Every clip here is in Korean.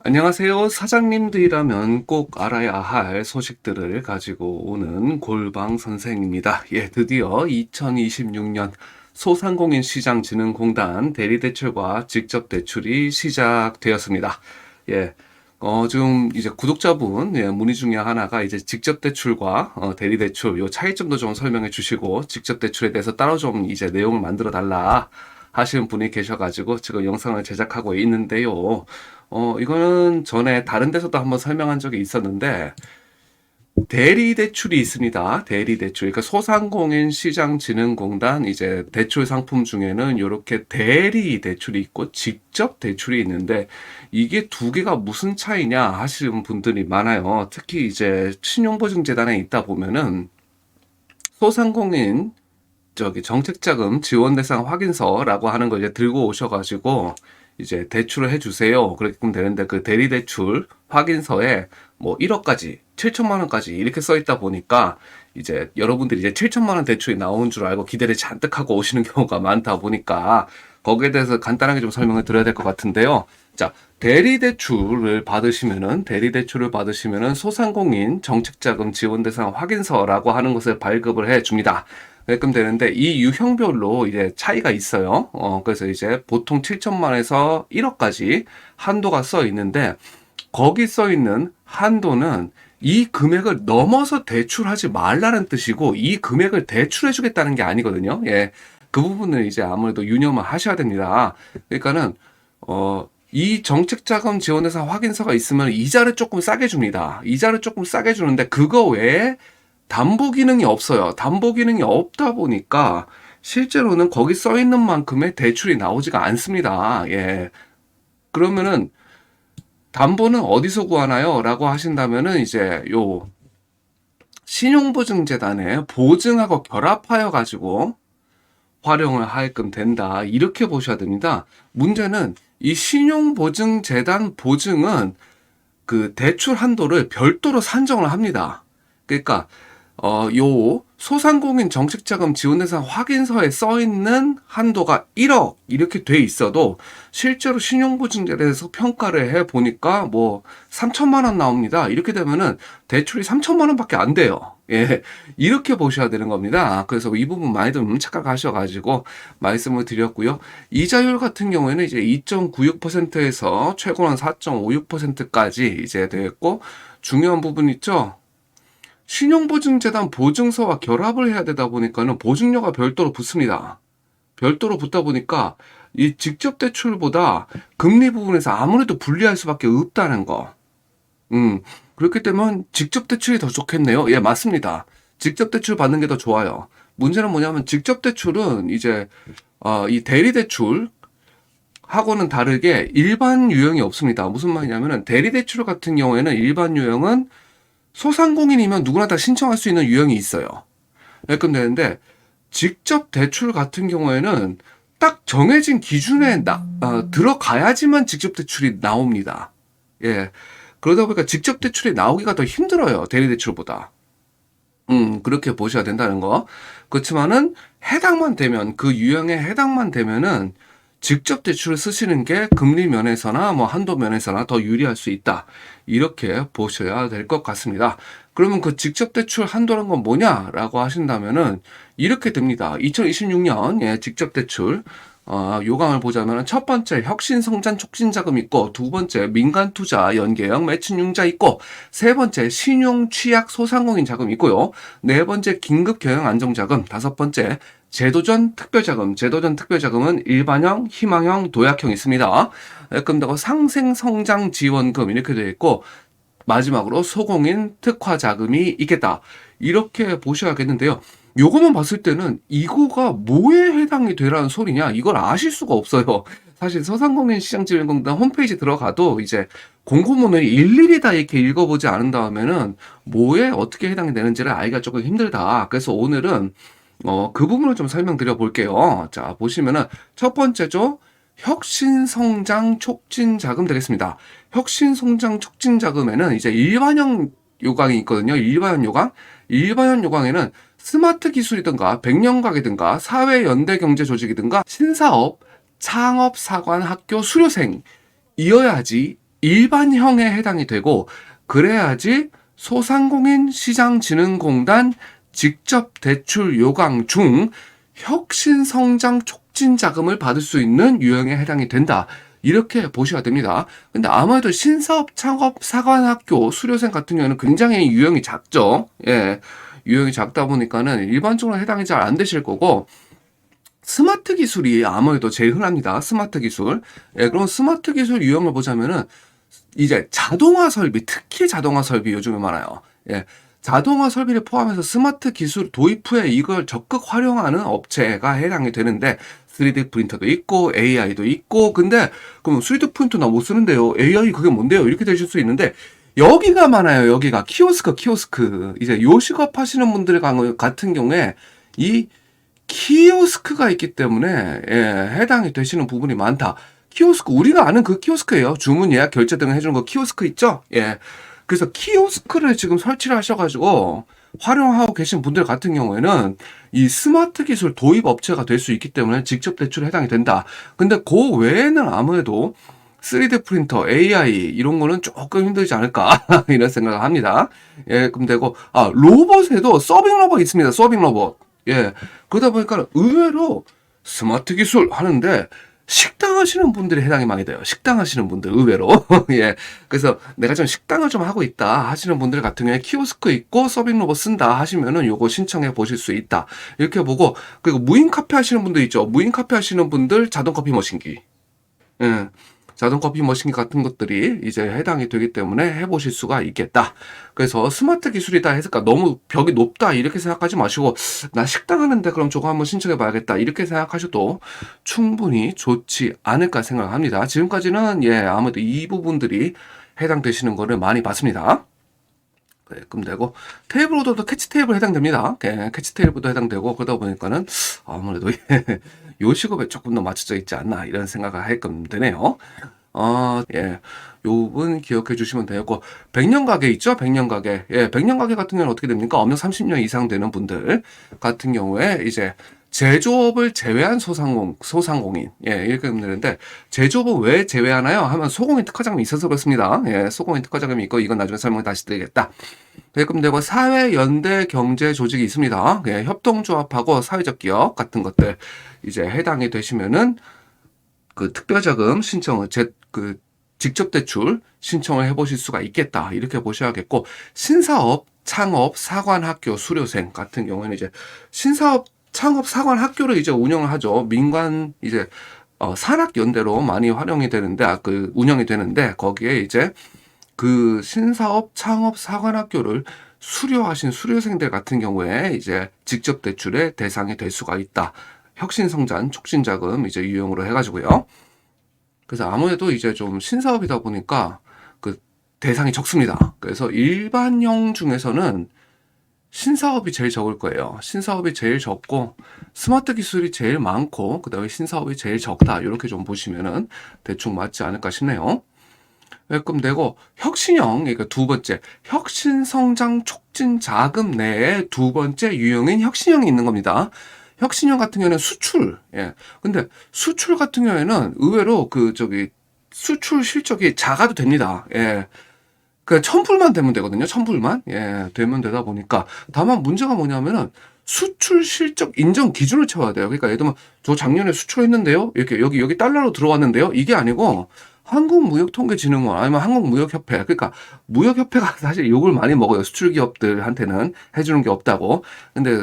안녕하세요. 사장님들이라면 꼭 알아야 할 소식들을 가지고 오는 골방 선생입니다. 드디어 2026년 소상공인시장진흥공단 대리대출과 직접대출이 시작되었습니다. 예, 지금 이제 구독자분 문의 중에 하나가 이제 직접대출과 대리대출 요 차이점도 좀 설명해 주시고 직접대출에 대해서 따로 좀 이제 내용을 만들어 달라 하시는 분이 계셔가지고 지금 영상을 제작하고 있는데요. 이거는 전에 다른 데서도 한번 설명한 적이 있었는데, 대리대출이 있습니다. 대리대출. 그러니까 소상공인시장진흥공단 이제 대출 상품 중에는 이렇게 대리대출이 있고 직접 대출이 있는데, 이게 두 개가 무슨 차이냐 하시는 분들이 많아요. 특히 이제 신용보증재단에 있다 보면은 소상공인 정책자금 지원 대상 확인서라고 하는 걸 이제 들고 오셔가지고 이제 대출을 해주세요. 그렇게끔 되는데 그 대리대출 확인서에 뭐 1억까지, 7천만 원까지 이렇게 써 있다 보니까 이제 여러분들이 이제 7천만 원 대출이 나오는 줄 알고 기대를 잔뜩 하고 오시는 경우가 많다 보니까 거기에 대해서 간단하게 좀 설명을 드려야 될 것 같은데요. 자, 대리대출을 받으시면은 소상공인 정책자금 지원 대상 확인서라고 하는 것을 발급을 해 줍니다. 그게끔 되는데 이 유형별로 이제 차이가 있어요. 그래서 이제 보통 7천만 원에서 1억까지 한도가 써 있는데 거기 써 있는 한도는 이 금액을 넘어서 대출하지 말라는 뜻이고 이 금액을 대출해 주겠다는 게 아니거든요. 그 부분을 이제 아무래도 유념을 하셔야 됩니다. 그러니까는 이 정책자금 지원회사 확인서가 있으면 이자를 조금 싸게 줍니다. 이자를 조금 싸게 주는데 그거 외에 담보 기능이 없어요. 담보 기능이 없다 보니까 실제로는 거기 써 있는 만큼의 대출이 나오지가 않습니다. 그러면은 담보는 어디서 구하나요? 라고 하신다면은 이제 요 신용보증재단에 보증하고 결합하여 가지고 활용을 하게끔 된다. 이렇게 보셔야 됩니다. 문제는 이 신용보증재단 보증은 그 대출 한도를 별도로 산정을 합니다. 그러니까 요 소상공인 정책자금 지원 대상 확인서에 써 있는 한도가 1억 이렇게 돼 있어도 실제로 신용보증재단에서 평가를 해 보니까 뭐 3천만 원 나옵니다. 이렇게 되면은 대출이 3천만 원밖에 안 돼요. 이렇게 보셔야 되는 겁니다. 그래서 이 부분 많이들 착각하셔가지고 말씀을 드렸고요. 이자율 같은 경우에는 이제 2.96%에서 최고는 4.56%까지 이제 되었고 중요한 부분 있죠. 신용보증재단 보증서와 결합을 해야 되다 보니까는 보증료가 별도로 붙습니다. 별도로 붙다 보니까 이 직접 대출보다 금리 부분에서 아무래도 불리할 수밖에 없다는 거. 그렇기 때문에 직접 대출이 더 좋겠네요. 맞습니다. 직접 대출 받는 게 더 좋아요. 문제는 뭐냐면 직접 대출은 이제 이 대리 대출 하고는 다르게 일반 유형이 없습니다. 무슨 말이냐면은 대리 대출 같은 경우에는 일반 유형은 소상공인이면 누구나 다 신청할 수 있는 유형이 있어요. 그럼 되는데 직접 대출 같은 경우에는 딱 정해진 기준에 들어가야지만 직접 대출이 나옵니다. 그러다 보니까 직접 대출이 나오기가 더 힘들어요. 대리 대출보다. 그렇게 보셔야 된다는 거. 그렇지만은 해당만 되면 그 유형에 해당만 되면은 직접 대출을 쓰시는 게 금리 면에서나 뭐 한도 면에서나 더 유리할 수 있다. 이렇게 보셔야 될 것 같습니다. 그러면 그 직접 대출 한도란 건 뭐냐라고 하신다면은 이렇게 됩니다. 2026년 직접 대출 요강을 보자면 첫 번째 혁신성장 촉진자금 있고 두 번째 민간투자 연계형 매춘융자 있고 세 번째 신용 취약 소상공인 자금 있고요. 네 번째 긴급 경영 안정자금, 다섯 번째 제도전 특별자금은 일반형, 희망형, 도약형 있습니다. 그럼 상생성장 지원금 이렇게 되어 있고 마지막으로 소공인 특화 자금이 있겠다. 이렇게 보셔야겠는데요. 요거만 봤을 때는 이거가 뭐에 해당이 되라는 소리냐 이걸 아실 수가 없어요. 사실 소상공인 시장진흥공단 홈페이지 들어가도 이제 공고문을 일일이 다 이렇게 읽어보지 않은 다음에는 뭐에 어떻게 해당이 되는지를 알기가 조금 힘들다. 그래서 오늘은 그 부분을 좀 설명드려 볼게요. 자, 보시면은 첫 번째죠. 혁신성장 촉진자금 되겠습니다. 혁신성장 촉진자금에는 이제 일반형 요강이 있거든요. 일반형 요강에는 스마트 기술이든가 백년가게든가 사회연대경제조직이든가 신사업, 창업사관학교 수료생이어야지 일반형에 해당이 되고, 그래야지 소상공인 시장진흥공단 직접 대출 요강 중 혁신성장 촉진 자금을 받을 수 있는 유형에 해당이 된다. 이렇게 보셔야 됩니다. 근데 아무래도 신사업 창업 사관학교 수료생 같은 경우에는 굉장히 유형이 작죠. 예. 유형이 작다 보니까는 일반적으로 해당이 잘 안 되실 거고, 스마트 기술이 아무래도 제일 흔합니다. 스마트 기술. 예, 그럼 스마트 기술 유형을 보자면은 이제 자동화 설비, 특히 자동화 설비 요즘에 많아요. 예. 자동화 설비를 포함해서 스마트 기술 도입 후에 이걸 적극 활용하는 업체가 해당이 되는데, 3D 프린터도 있고 AI도 있고. 근데 그럼 3D 프린터 나 못 쓰는데요, AI 그게 뭔데요, 이렇게 되실 수 있는데, 여기가 많아요. 여기가 키오스크. 이제 요식업 하시는 분들 같은 경우에 이 키오스크가 있기 때문에, 예, 해당이 되시는 부분이 많다. 키오스크, 우리가 아는 그 키오스크예요. 주문 예약 결제 등을 해주는 거 키오스크 있죠? 예. 그래서 키오스크를 지금 설치를 하셔가지고 활용하고 계신 분들 같은 경우에는 이 스마트 기술 도입 업체가 될 수 있기 때문에 직접 대출에 해당이 된다. 근데 그 외에는 아무래도 3D 프린터, AI 이런 거는 조금 힘들지 않을까 이런 생각을 합니다. 예, 그럼 되고, 로봇에도 서빙 로봇 있습니다. 서빙 로봇. 예, 그러다 보니까 의외로 스마트 기술 하는데 식당 하시는 분들이 해당이 많이 돼요. 식당 하시는 분들 의외로. 예. 그래서 내가 좀 식당을 좀 하고 있다 하시는 분들 같은 경우에 키오스크 있고 서빙 로봇 쓴다 하시면은 요거 신청해 보실 수 있다. 이렇게 보고, 그리고 무인 카페 하시는 분들 있죠. 무인 카페 하시는 분들 자동 커피 머신기. 예. 자동 커피 머신 같은 것들이 이제 해당이 되기 때문에 해보실 수가 있겠다. 그래서 스마트 기술이다 해서까 너무 벽이 높다 이렇게 생각하지 마시고, 나 식당 하는데 그럼 저거 한번 신청해 봐야겠다 이렇게 생각하셔도 충분히 좋지 않을까 생각합니다. 지금까지는 예, 아무래도 이 부분들이 해당되시는 거를 많이 봤습니다. 네, 그럼 되고, 테이블 오더도 캐치 테이블 해당됩니다. 캐치 테이블도 해당되고, 그러다 보니까는 아무래도 예, 요식업에 조금 더 맞춰져 있지 않나 이런 생각을 하게끔 되네요. 예. 요 부분 기억해 주시면 되고, 백년 가게 있죠? 백년 가게. 예, 백년 가게 같은 경우는 어떻게 됩니까? 업력 30년 이상 되는 분들 같은 경우에 이제 제조업을 제외한 소상공인. 예, 이렇게 되는데, 제조업을 왜 제외하나요? 하면 소공인 특화자금이 있어서 그렇습니다. 예, 소공인 특화자금이 있고, 이건 나중에 설명 다시 드리겠다. 그럼 되고, 사회연대 경제 조직이 있습니다. 예, 협동조합하고 사회적 기업 같은 것들 이제 해당이 되시면은 그 특별자금 신청을 직접 대출 신청을 해보실 수가 있겠다 이렇게 보셔야겠고, 신사업 창업 사관학교 수료생 같은 경우에는 이제 신사업 창업 사관학교를 이제 운영을 하죠. 민관 이제 산학연대로 많이 활용이 되는데 운영이 되는데, 거기에 이제 그 신사업 창업 사관학교를 수료하신 수료생들 같은 경우에 이제 직접 대출의 대상이 될 수가 있다. 혁신성장 촉진자금 이제 유형으로 해가지고요. 그래서 아무래도 이제 좀 신사업이다 보니까 그 대상이 적습니다. 그래서 일반형 중에서는 신사업이 제일 적을 거예요. 신사업이 제일 적고 스마트 기술이 제일 많고 그다음에 신사업이 제일 적다. 이렇게 좀 보시면은 대충 맞지 않을까 싶네요. 그럼 되고, 혁신형, 그러니까 두 번째 혁신성장 촉진 자금 내에 두 번째 유형인 혁신형이 있는 겁니다. 혁신형 같은 경우에는 수출. 예. 근데 수출 같은 경우에는 의외로 수출 실적이 작아도 됩니다. 예. 그 첨불만 되면 되거든요. 첨불만. 예. 되면 되다 보니까. 다만 문제가 뭐냐면은 수출 실적 인정 기준을 채워야 돼요. 그러니까 예를 들면 저 작년에 수출했는데요. 이렇게 여기 달러로 들어왔는데요. 이게 아니고 한국무역통계진흥원 아니면 한국무역협회, 그러니까 무역협회가 사실 욕을 많이 먹어요. 수출기업들한테는 해주는 게 없다고. 근데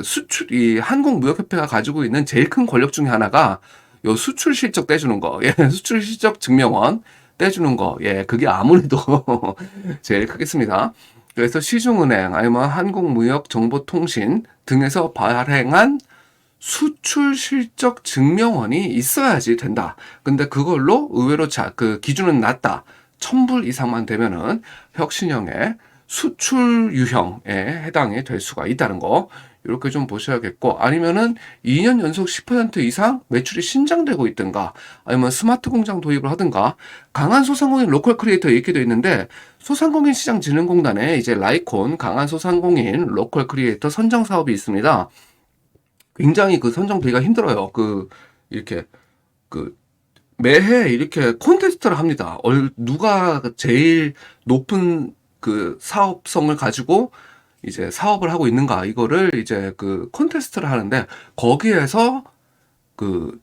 이 한국무역협회가 가지고 있는 제일 큰 권력 중에 하나가 요 수출 실적 떼주는 거, 예, 수출 실적 증명원 떼주는 거, 예, 그게 아무래도 제일 크겠습니다. 그래서 시중은행 아니면 한국무역정보통신 등에서 발행한 수출 실적 증명원이 있어야지 된다. 근데 그걸로 의외로 그 기준은 낮다. 1000불 이상만 되면은 혁신형의 수출 유형에 해당이 될 수가 있다는 거. 이렇게 좀 보셔야겠고, 아니면은 2년 연속 10% 이상 매출이 신장되고 있든가, 아니면 스마트 공장 도입을 하든가, 강한 소상공인 로컬 크리에이터 이렇게 돼 있는데, 소상공인 시장진흥공단에 이제 라이콘 강한 소상공인 로컬 크리에이터 선정 사업이 있습니다. 굉장히 그 선정되기가 힘들어요. 이렇게 매해 이렇게 콘테스트를 합니다. 누가 제일 높은 그 사업성을 가지고 이제 사업을 하고 있는가 이거를 이제 그 콘테스트를 하는데 거기에서 그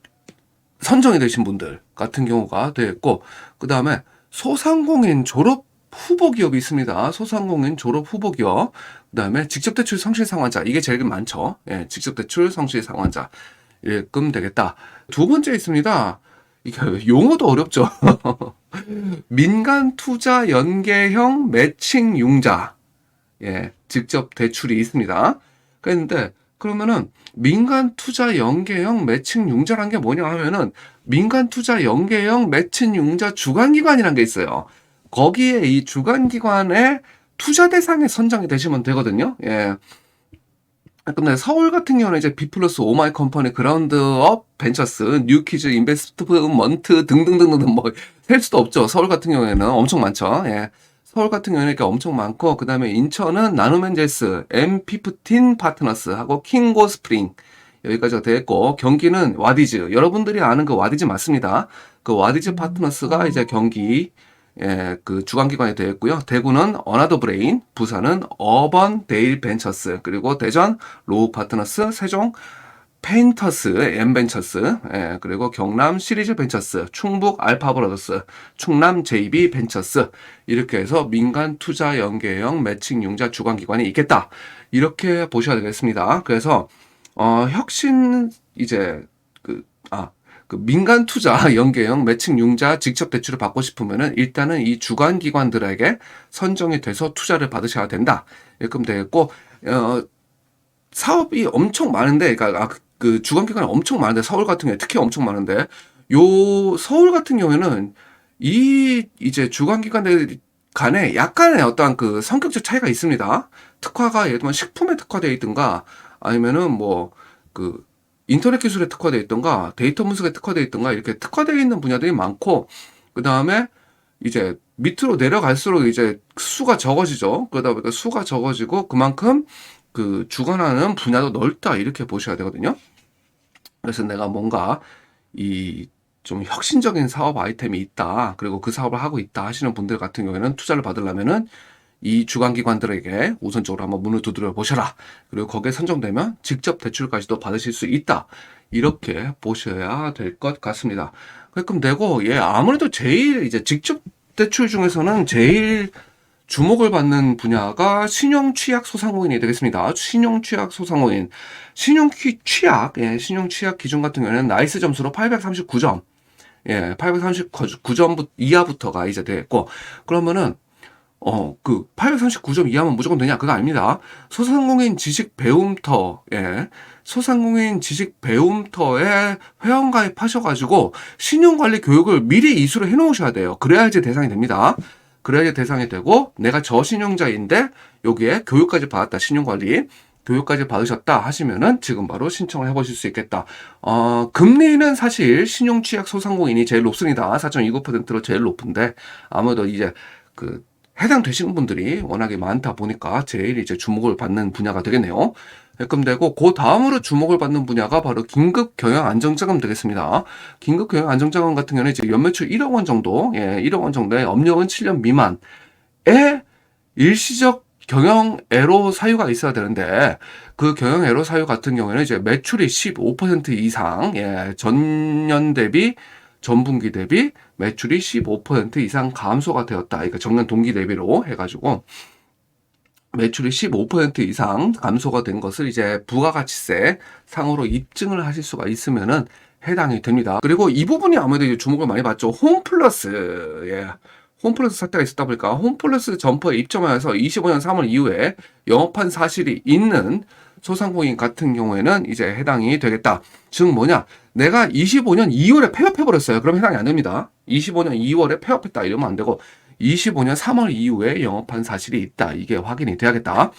선정이 되신 분들 같은 경우가 되겠고, 그 다음에 소상공인 졸업 후보 기업이 있습니다. 소상공인 졸업 후보 기업. 그 다음에 직접 대출 성실 상환자. 이게 제일 많죠. 예, 직접 대출 성실 상환자. 일금 되겠다. 두 번째 있습니다. 이게 용어도 어렵죠. 민간 투자 연계형 매칭 융자. 예, 직접 대출이 있습니다. 그랬는데, 그러면은, 민간 투자 연계형 매칭 융자란 게 뭐냐 하면은, 민간 투자 연계형 매칭 융자 주관기관이란 게 있어요. 거기에 이 주관기관의 투자 대상에 선정이 되시면 되거든요. 예. 근데 서울 같은 경우는 이제 B 플러스 오마이 컴퍼니 그라운드업 벤처스 뉴키즈 인베스트먼트 등등등등 뭐 셀 수도 없죠. 서울 같은 경우에는 엄청 많죠. 예. 서울 같은 경우는 이렇게 엄청 많고, 그 다음에 인천은 나눔앤제스, M15 파트너스하고 킹고 스프링 여기까지가 됐고, 경기는 와디즈, 여러분들이 아는 그 와디즈 맞습니다. 그 와디즈 파트너스가 이제 경기 그 주관기관이 되겠고요. 대구는 어나더 브레인, 부산은 어번 데일 벤처스, 그리고 대전 로우 파트너스, 세종 페인터스, 엠벤처스, 그리고 경남 시리즈 벤처스, 충북 알파브라더스, 충남 JB 벤처스, 이렇게 해서 민간 투자 연계형 매칭 융자 주관기관이 있겠다. 이렇게 보셔야 되겠습니다. 그래서, 혁신, 이제, 그 민간 투자 연계형 매칭 융자 직접 대출을 받고 싶으면은 일단은 이 주관기관들에게 선정이 돼서 투자를 받으셔야 된다. 이렇게 되겠고, 사업이 엄청 많은데, 그러니까 그 주관기관이 엄청 많은데, 서울 같은 경우에 특히 엄청 많은데, 요 서울 같은 경우에는 이 이제 주관기관들 간에 약간의 어떠한 그 성격적 차이가 있습니다. 특화가 예를 들면 식품에 특화되어 있든가, 아니면은 뭐 그 인터넷 기술에 특화되어 있든가, 데이터 분석에 특화되어 있든가, 이렇게 특화되어 있는 분야들이 많고, 그 다음에 이제 밑으로 내려갈수록 이제 수가 적어지죠. 그러다 보니까 수가 적어지고 그만큼 그 주관하는 분야도 넓다, 이렇게 보셔야 되거든요. 그래서 내가 뭔가 이 좀 혁신적인 사업 아이템이 있다, 그리고 그 사업을 하고 있다 하시는 분들 같은 경우에는 투자를 받으려면은 이 주관기관들에게 우선적으로 한번 문을 두드려 보셔라. 그리고 거기에 선정되면 직접 대출까지도 받으실 수 있다. 이렇게 보셔야 될 것 같습니다. 그럼 되고, 예, 아무래도 제일 이제 직접 대출 중에서는 제일 주목을 받는 분야가 신용취약 소상공인이 되겠습니다. 신용취약 소상공인. 신용취약, 예, 신용취약 기준 같은 경우에는 나이스 점수로 839점. 예, 839점 이하부터가 이제 되겠고, 그러면은, 그 839점 이하면 무조건 되냐? 그거 아닙니다. 소상공인 지식 배움터, 예, 소상공인 지식 배움터에 회원가입 하셔가지고 신용관리 교육을 미리 이수를 해놓으셔야 돼요. 그래야지 대상이 됩니다. 그래야지 대상이 되고, 내가 저신용자인데 여기에 교육까지 받았다, 신용관리 교육까지 받으셨다 하시면은 지금 바로 신청을 해보실 수 있겠다. 금리는 사실 신용취약 소상공인이 제일 높습니다. 4.29%로 제일 높은데, 아무래도 이제 그 해당되시는 분들이 워낙에 많다 보니까 제일 이제 주목을 받는 분야가 되겠네요. 그럼 되고, 그 다음으로 주목을 받는 분야가 바로 긴급 경영 안정자금 되겠습니다. 긴급 경영 안정자금 같은 경우는 이제 연매출 1억 원 정도, 예, 1억 원 정도의 업력은 7년 미만의 일시적 경영 애로 사유가 있어야 되는데, 그 경영 애로 사유 같은 경우에는 이제 매출이 15% 이상, 예, 전분기 대비 매출이 15% 이상 감소가 되었다. 그러니까 전년 동기 대비로 해가지고 매출이 15% 이상 감소가 된 것을 이제 부가가치세 상으로 입증을 하실 수가 있으면은 해당이 됩니다. 그리고 이 부분이 아무래도 이제 주목을 많이 받죠. 홈플러스, 예. 홈플러스 사태가 있었다 보니까 홈플러스 점포에 입점하여서 25년 3월 이후에 영업한 사실이 있는 소상공인 같은 경우에는 이제 해당이 되겠다. 즉 뭐냐? 내가 25년 2월에 폐업해버렸어요. 그럼 해당이 안 됩니다. 25년 2월에 폐업했다 이러면 안 되고, 25년 3월 이후에 영업한 사실이 있다, 이게 확인이 돼야겠다.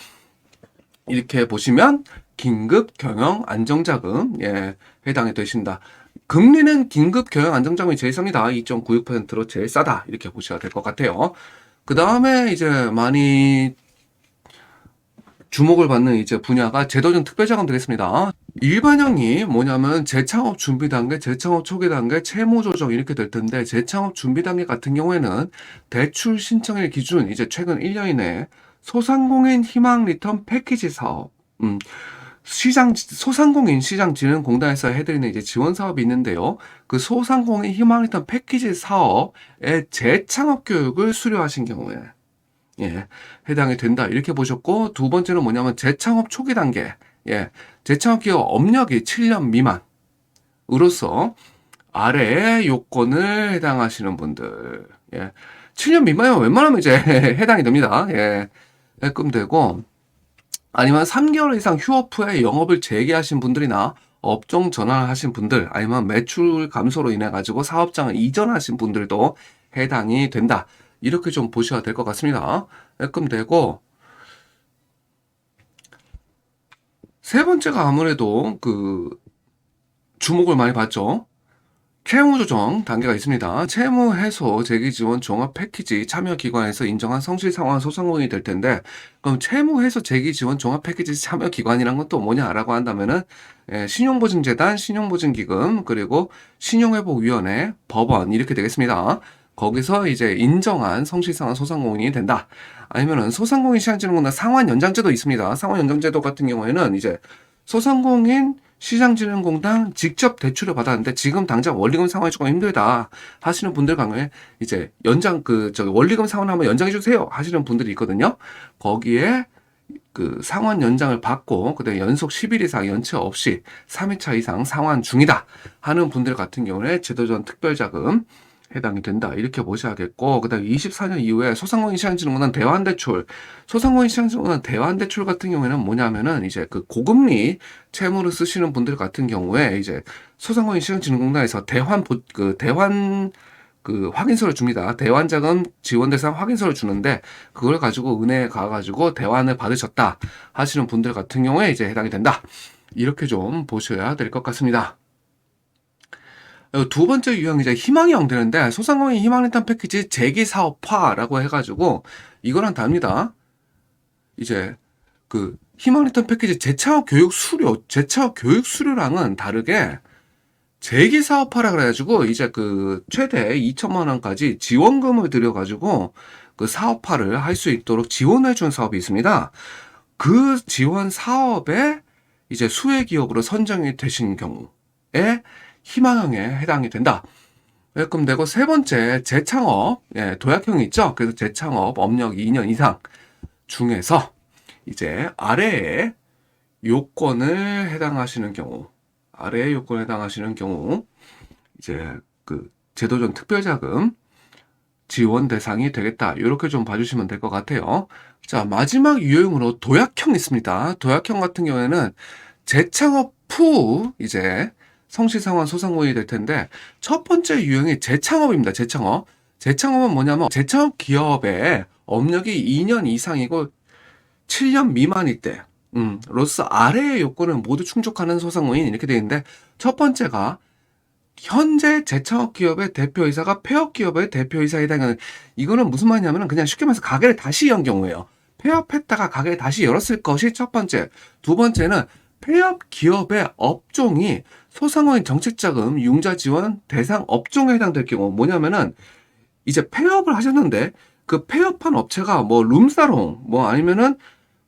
이렇게 보시면 긴급 경영 안정자금, 예, 해당이 되신다. 금리는 긴급 경영 안정자금이 제일 쌉니다. 2.96%로 제일 싸다, 이렇게 보셔야 될 것 같아요. 그 다음에 이제 많이 주목을 받는 이제 분야가 제도전 특별자금 되겠습니다. 일반형이 뭐냐면 재창업 준비 단계, 재창업 초기 단계, 채무 조정 이렇게 될 텐데 재창업 준비 단계 같은 경우에는 대출 신청일 기준 이제 최근 1년 이내 소상공인 희망 리턴 패키지 사업, 소상공인 시장진흥공단에서 해드리는 이제 지원 사업이 있는데요. 그 소상공인 희망 리턴 패키지 사업의 재창업 교육을 수료하신 경우에 예, 해당이 된다. 이렇게 보셨고, 두 번째는 뭐냐면 재창업 초기 단계. 예, 재창업 기업 업력이 7년 미만으로서 아래의 요건을 해당하시는 분들. 예, 7년 미만이면 웬만하면 이제 해당이 됩니다. 예, 해금 되고, 아니면 3개월 이상 휴업 후에 영업을 재개하신 분들이나 업종 전환하신 분들, 아니면 매출 감소로 인해 가지고 사업장을 이전하신 분들도 해당이 된다. 이렇게 좀 보셔야 될 것 같습니다. 해금 되고, 세 번째가 아무래도 주목을 많이 받죠. 채무 조정 단계가 있습니다. 채무 해소 재기 지원 종합 패키지 참여 기관에서 인정한 성실 상환 소상공인이 될 텐데, 그럼 채무 해소 재기 지원 종합 패키지 참여 기관이란 건 또 뭐냐라고 한다면은 신용보증재단, 신용보증기금, 그리고 신용회복위원회, 법원 이렇게 되겠습니다. 거기서 이제 인정한 성실 상환 소상공인이 된다. 아니면은 소상공인 시장진흥공단 상환 연장제도 있습니다. 상환 연장제도 같은 경우에는 이제 소상공인 시장진흥공단 직접 대출을 받았는데 지금 당장 원리금 상환이 조금 힘들다 하시는 분들 경우에 이제 원리금 상환 한번 연장해 주세요 하시는 분들이 있거든요. 거기에 상환 연장을 받고 그다음에 연속 10일 이상 연체 없이 3회차 이상 상환 중이다 하는 분들 같은 경우에 제도전 특별자금 해당이 된다. 이렇게 보셔야겠고, 그 다음에 24년 이후에 소상공인 시장진흥공단 대환대출, 소상공인 시장진흥공단 대환대출 같은 경우에는 뭐냐면은 이제 고금리 채무를 쓰시는 분들 같은 경우에 이제 소상공인 시장진흥공단에서 대환 확인서를 줍니다. 대환자금 지원 대상 확인서를 주는데 그걸 가지고 은행에 가가지고 대환을 받으셨다 하시는 분들 같은 경우에 이제 해당이 된다. 이렇게 좀 보셔야 될 것 같습니다. 두 번째 유형이 이제 희망형 되는데 소상공인 희망리턴 패키지 재기사업화라고 해가지고 이거랑 다릅니다. 이제 희망리턴 패키지 재창업 교육 수료랑은 다르게 재기사업화라 그래가지고 이제 최대 2천만 원까지 지원금을 들여가지고 사업화를 할 수 있도록 지원해준 사업이 있습니다. 그 지원 사업에 이제 수혜기업으로 선정이 되신 경우에 희망형에 해당이 된다. 그럼 되고 세 번째 재창업 도약형이 있죠. 그래서 재창업 업력 2년 이상 중에서 이제 아래의 요건을 해당하시는 경우 이제 제도전 특별자금 지원 대상이 되겠다. 이렇게 좀 봐주시면 될 것 같아요. 자, 마지막 유형으로 도약형 있습니다. 도약형 같은 경우에는 재창업 후 이제 성실상환 소상공인이 될 텐데 첫 번째 유형이 재창업입니다. 재창업은 뭐냐면 재창업 기업의 업력이 2년 이상이고 7년 미만일 때 로서 아래의 요건을 모두 충족하는 소상공인 이렇게 되어 있는데 첫 번째가 현재 재창업 기업의 대표이사가 폐업 기업의 대표이사에 해당하는 이거는 무슨 말이냐면 그냥 쉽게 말해서 가게를 다시 연 경우예요. 폐업했다가 가게를 다시 열었을 것이 첫 번째. 두 번째는 폐업 기업의 업종이 소상공인 정책자금 융자 지원 대상 업종에 해당될 경우 뭐냐면은 이제 폐업을 하셨는데 그 폐업한 업체가 뭐 룸사롱 뭐 아니면은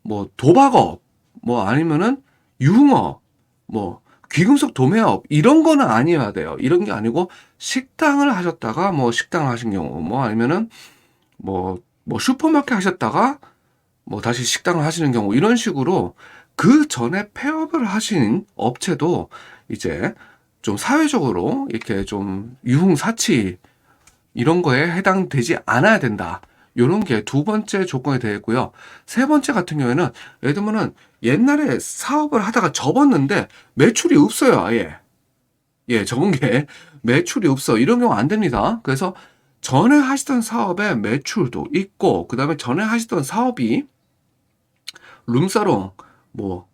뭐 도박업 뭐 아니면은 유흥업 뭐 귀금속 도매업 이런 거는 아니어야 돼요. 이런 게 아니고 식당을 하셨다가 뭐 식당을 하신 경우 뭐 아니면은 뭐 슈퍼마켓 하셨다가 뭐 다시 식당을 하시는 경우 이런 식으로 그 전에 폐업을 하신 업체도 이제 좀 사회적으로 이렇게 좀 유흥사치 이런 거에 해당되지 않아야 된다. 요런 게 두 번째 조건이 되겠고요. 세 번째 같은 경우에는 예를 들면은 옛날에 사업을 하다가 접었는데 매출이 없어요, 아예. 접은 게 매출이 없어. 이런 경우 안 됩니다. 그래서 전에 하시던 사업에 매출도 있고, 그 다음에 전에 하시던 사업이 룸사롱, 뭐,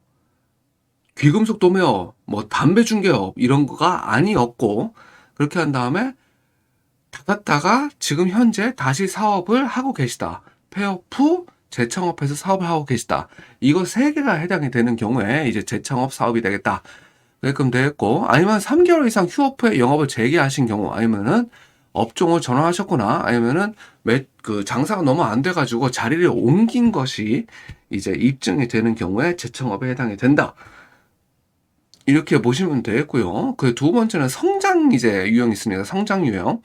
귀금속 도매업, 뭐, 담배 중개업, 이런 거가 아니었고, 그렇게 한 다음에 닫았다가 지금 현재 다시 사업을 하고 계시다. 폐업 후 재창업해서 사업을 하고 계시다. 이거 3개가 해당이 되는 경우에 이제 재창업 사업이 되겠다. 그게끔 되겠고, 아니면 3개월 이상 휴업 후에 영업을 재개하신 경우, 아니면은 업종을 전환하셨거나, 아니면은 그 장사가 너무 안 돼가지고 자리를 옮긴 것이 이제 입증이 되는 경우에 재창업에 해당이 된다. 이렇게 보시면 되겠고요. 그 두 번째는 성장 이제 유형이 있습니다. 성장 유형.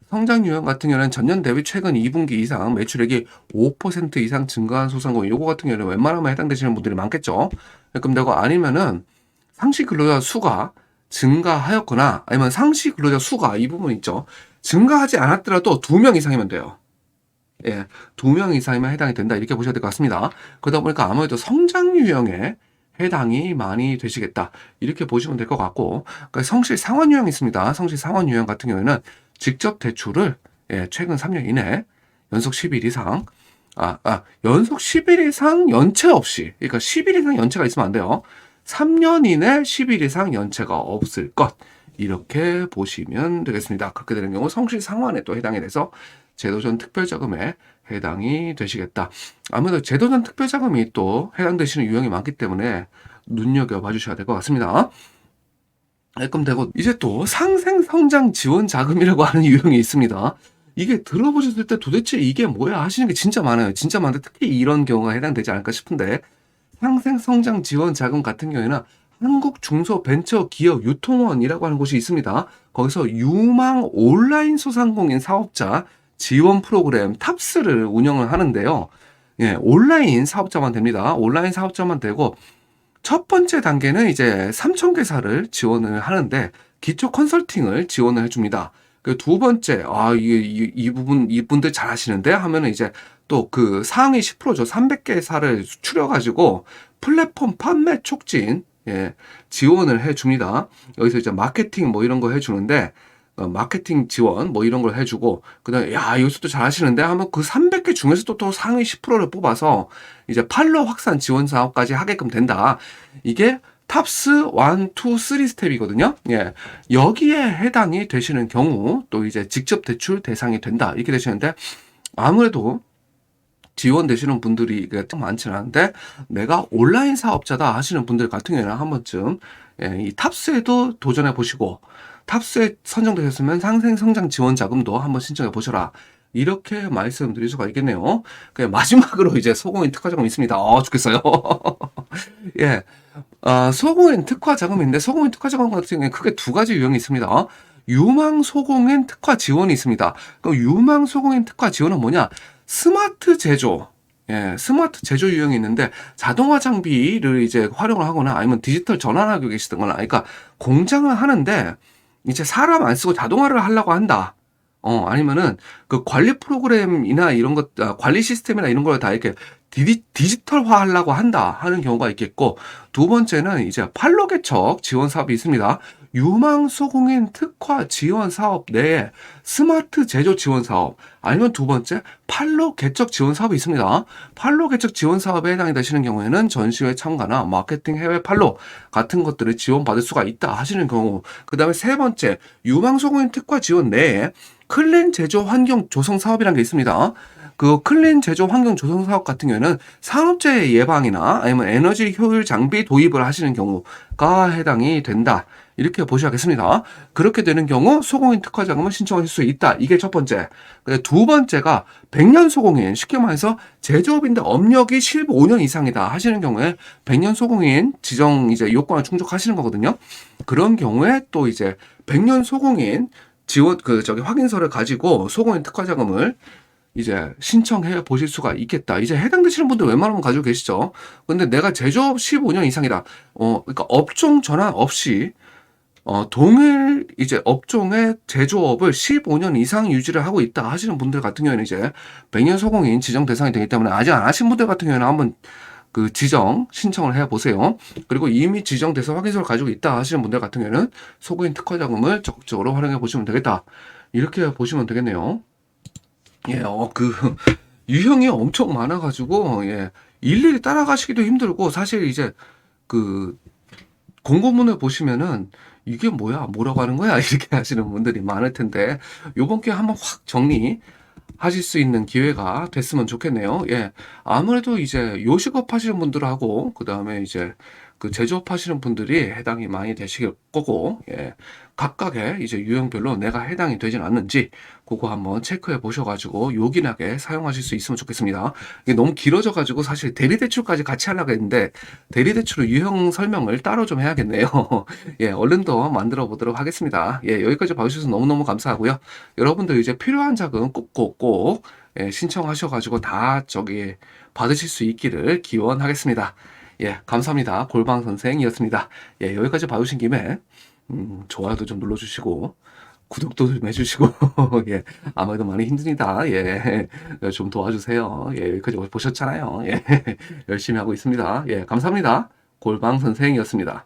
성장 유형 같은 경우는 전년 대비 최근 2분기 이상 매출액이 5% 이상 증가한 소상공인, 요거 같은 경우는 웬만하면 해당되시는 분들이 많겠죠. 그럼 되고, 아니면은 상시 근로자 수가 증가하였거나, 아니면 상시 근로자 수가, 이 부분 있죠, 증가하지 않았더라도 2명 이상이면 돼요. 예, 2명 이상이면 해당이 된다. 이렇게 보셔야 될 것 같습니다. 그러다 보니까 아무래도 성장 유형에 해당이 많이 되시겠다. 이렇게 보시면 될 것 같고, 그러니까 성실 상환 유형이 있습니다. 성실 상환 유형 같은 경우에는 직접 대출을 최근 3년 이내 연속 10일 이상, 연속 10일 이상 연체 없이, 그러니까 10일 이상 연체가 있으면 안 돼요. 3년 이내 10일 이상 연체가 없을 것. 이렇게 보시면 되겠습니다. 그렇게 되는 경우 성실 상환에 또 해당이 돼서 제도전 특별자금에 해당이 되시겠다. 아무래도 제도전 특별자금이 또 해당되시는 유형이 많기 때문에 눈여겨봐 주셔야 될 것 같습니다. 그럼 되고, 이제 또 상생성장 지원 자금이라고 하는 유형이 있습니다. 이게 들어보셨을 때 도대체 이게 뭐야 하시는 게 진짜 많아요. 진짜 많은데 특히 이런 경우가 해당되지 않을까 싶은데, 상생성장 지원 자금 같은 경우에는 한국중소벤처기업유통원이라고 하는 곳이 있습니다. 거기서 유망 온라인 소상공인 사업자 지원 프로그램 탑스를 운영을 하는데요. 예, 온라인 사업자만 됩니다. 온라인 사업자만 되고, 첫 번째 단계는 이제 3,000개사를 지원을 하는데 기초 컨설팅을 지원을 해줍니다. 그 두 번째, 이분들 잘 하시는데 하면은 이제 또 그 상위 10%죠. 300개사를 추려가지고 플랫폼 판매 촉진, 지원을 해줍니다. 여기서 이제 마케팅 뭐 이런 거 해주는데, 마케팅 지원 뭐 이런 걸 해주고, 그다음에 여기서도 잘 하시는데 하면 그 300개 중에서도 또 상위 10%를 뽑아서 이제 팔로 확산 지원 사업까지 하게끔 된다. 이게 탑스 1, 2, 3 스텝이거든요. 여기에 해당이 되시는 경우 또 이제 직접 대출 대상이 된다. 이렇게 되시는데, 아무래도 지원되시는 분들이 좀 많지는 않은데, 내가 온라인 사업자다 하시는 분들 같은 경우에는 한 번쯤 이 탑스에도 도전해 보시고, 탑스에 선정되셨으면 상생성장 지원 자금도 한번 신청해 보셔라. 이렇게 말씀드릴 수가 있겠네요. 마지막으로 이제 소공인 특화 자금 있습니다. 죽겠어요. 예. 소공인 특화 자금인데, 소공인 특화 자금 같은 경우에 크게 2가지 유형이 있습니다. 유망 소공인 특화 지원이 있습니다. 그 유망 소공인 특화 지원은 뭐냐? 스마트 제조. 스마트 제조 유형이 있는데, 자동화 장비를 이제 활용을 하거나 아니면 디지털 전환하고 계시거나, 그러니까 공장을 하는데 이제 사람 안 쓰고 자동화를 하려고 한다. 아니면은 그 관리 프로그램이나 이런 것, 관리 시스템이나 이런 걸 다 이렇게 디지털화 하려고 한다 하는 경우가 있겠고, 두 번째는 이제 판로 개척 지원 사업이 있습니다. 유망 소공인 특화 지원 사업 내에 스마트 제조 지원 사업, 아니면 두 번째 판로 개척 지원 사업이 있습니다. 판로 개척 지원 사업에 해당이 되시는 경우에는 전시회 참가나 마케팅 해외 판로 같은 것들을 지원받을 수가 있다 하시는 경우, 그 다음에 세 번째 유망 소공인 특화 지원 내에 클린 제조 환경 조성 사업이라는 게 있습니다. 그 클린 제조 환경 조성 사업 같은 경우에는 산업재해 예방이나 아니면 에너지 효율 장비 도입을 하시는 경우가 해당이 된다. 이렇게 보셔야겠습니다. 그렇게 되는 경우 소공인 특화 자금을 신청하실 수 있다. 이게 첫 번째. 두 번째가 100년 소공인, 쉽게 말해서 제조업인데 업력이 15년 이상이다 하시는 경우에 100년 소공인 지정 이제 요건을 충족하시는 거거든요. 그런 경우에 또 이제 100년 소공인 지원 확인서를 가지고 소공인 특화 자금을 이제 신청해 보실 수가 있겠다. 이제 해당되시는 분들 웬만하면 가지고 계시죠. 근데 내가 제조업 15년 이상이다. 그러니까 업종 전환 없이 동일 이제 업종의 제조업을 15년 이상 유지를 하고 있다 하시는 분들 같은 경우에는 이제 100년 소공인 지정 대상이 되기 때문에, 아직 안 하신 분들 같은 경우에는 한번 그 지정 신청을 해 보세요. 그리고 이미 지정돼서 확인서를 가지고 있다 하시는 분들 같은 경우에는 소공인 특화 자금을 적극적으로 활용해 보시면 되겠다. 이렇게 보시면 되겠네요. 유형이 엄청 많아가지고, 일일이 따라가시기도 힘들고, 사실 이제 그 공고문을 보시면은 이게 뭐야? 뭐라고 하는 거야? 이렇게 하시는 분들이 많을 텐데, 요번 기회에 한번 확 정리 하실 수 있는 기회가 됐으면 좋겠네요. 예. 아무래도 이제 요식업 하시는 분들하고 그다음에 이제 그 제조업 하시는 분들이 해당이 많이 되실 거고, 예. 각각의 이제 유형별로 내가 해당이 되진 않는지 그거 한번 체크해 보셔 가지고 요긴하게 사용하실 수 있으면 좋겠습니다. 이게 너무 길어져 가지고 사실 대리대출까지 같이 하려고 했는데 대리대출 유형 설명을 따로 좀 해야겠네요. 예. 얼른 더 만들어 보도록 하겠습니다. 예. 여기까지 봐 주셔서 너무너무 감사하고요. 여러분들 이제 필요한 자금 꼭꼭꼭 예, 신청하셔 가지고 다 저기 받으실 수 있기를 기원하겠습니다. 예, 감사합니다. 골방 선생이었습니다. 예, 여기까지 봐주신 김에 좋아요도 좀 눌러주시고 구독도 좀 해주시고 예, 아무래도 많이 힘듭니다. 예, 좀 도와주세요. 예, 여기까지 보셨잖아요. 예, 열심히 하고 있습니다. 예, 감사합니다. 골방 선생이었습니다.